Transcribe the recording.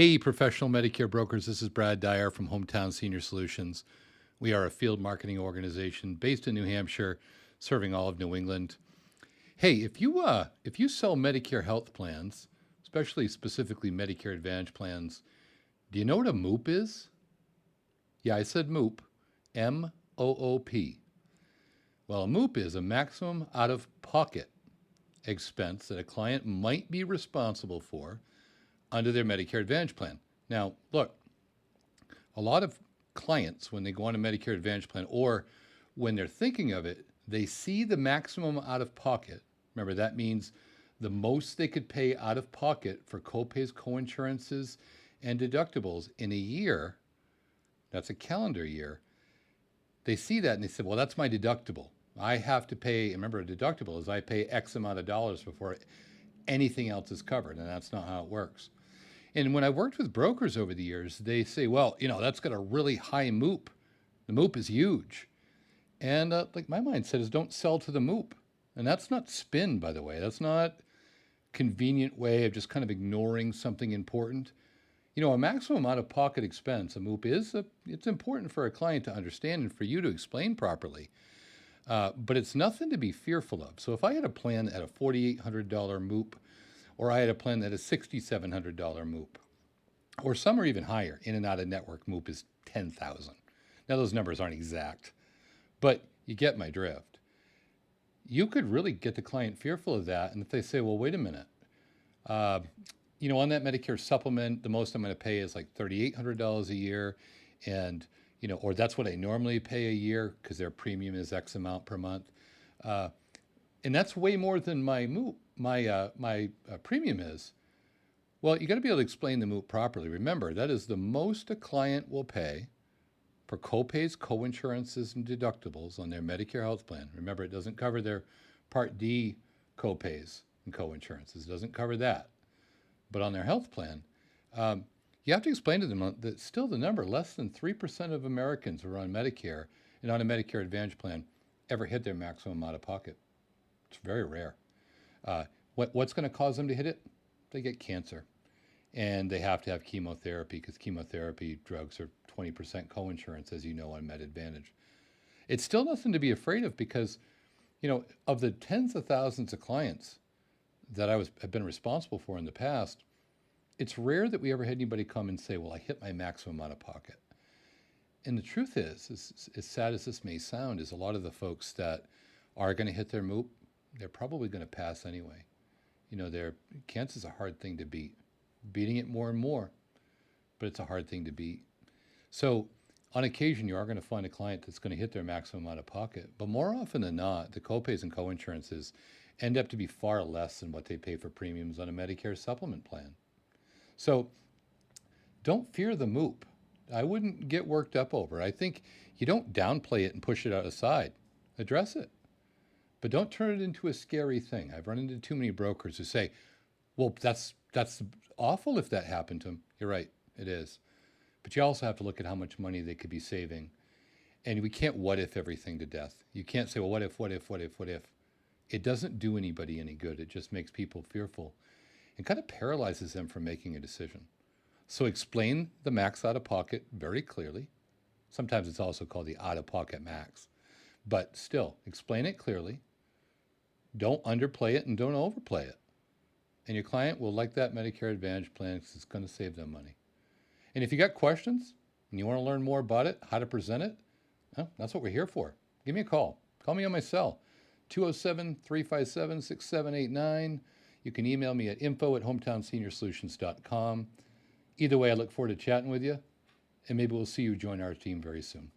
Hey, professional Medicare brokers, this is Brad Dyer from Hometown Senior Solutions. We are a field marketing organization based in New Hampshire, serving all of New England. Hey, if you sell Medicare health plans, especially specifically Medicare Advantage plans, do you know what a MOOP is? Yeah, I said MOOP, M-O-O-P. Well, a MOOP is a maximum out-of-pocket expense that a client might be responsible for under their Medicare Advantage plan. Now, look, a lot of clients, when they go on a Medicare Advantage plan or when they're thinking of it, they see the maximum out of pocket. Remember, that means the most they could pay out of pocket for copays, coinsurances, and deductibles in a year. That's a calendar year. They see that and they say, well, that's my deductible. I have to pay, remember, a deductible is I pay X amount of dollars before anything else is covered, and that's not how it works. And when I worked with brokers over the years, they say, well, that's got a really high MOOP. The MOOP is huge. And like my mindset is don't sell to the MOOP. And that's not spin, by the way. That's not convenient way of just kind of ignoring something important. A maximum out of pocket expense, a MOOP it's important for a client to understand and for you to explain properly. But it's nothing to be fearful of. So if I had a plan at a $4,800 MOOP, or I had a plan that is $6,700 MOOP, or some are even higher. In and out of network MOOP is $10,000. Now those numbers aren't exact, but you get my drift. You could really get the client fearful of that, and if they say, "Well, wait a minute, on that Medicare supplement, the most I'm going to pay is like $3,800 a year, and or that's what I normally pay a year because their premium is X amount per month." And that's way more than my MOOP, my premium is. Well, you got to be able to explain the MOOP properly. Remember, that is the most a client will pay for copays, coinsurances, and deductibles on their Medicare health plan. Remember, it doesn't cover their Part D copays and coinsurances. It doesn't cover that. But on their health plan, you have to explain to them that still the number, less than 3% of Americans who are on Medicare and on a Medicare Advantage plan ever hit their maximum out of pocket. It's very rare. What's going to cause them to hit it? They get cancer. And they have to have chemotherapy because chemotherapy drugs are 20% coinsurance, as you know, on Med Advantage. It's still nothing to be afraid of because, of the tens of thousands of clients that have been responsible for in the past, it's rare that we ever had anybody come and say, well, I hit my maximum out of pocket. And the truth is, as sad as this may sound, is a lot of the folks that are going to hit their MOOP, they're probably going to pass anyway. Cancer's a hard thing to beat. Beating it more and more, but it's a hard thing to beat. So on occasion, you are going to find a client that's going to hit their maximum out of pocket, but more often than not, the copays and coinsurances end up to be far less than what they pay for premiums on a Medicare supplement plan. So don't fear the MOOP. I wouldn't get worked up over it. I think you don't downplay it and push it aside. Address it. But don't turn it into a scary thing. I've run into too many brokers who say, well, that's awful if that happened to them. You're right, it is. But you also have to look at how much money they could be saving. And we can't what if everything to death. You can't say, well, what if? It doesn't do anybody any good. It just makes people fearful and kind of paralyzes them from making a decision. So explain the max out of pocket very clearly. Sometimes it's also called the out of pocket max. But still, explain it clearly. Don't underplay it and don't overplay it. And your client will like that Medicare Advantage plan because it's going to save them money. And if you got questions and you want to learn more about it, how to present it, well, that's what we're here for. Give me a call. Call me on my cell, 207-357-6789. You can email me at info@hometownsenior.solutions.com. Either way, I look forward to chatting with you, and maybe we'll see you join our team very soon.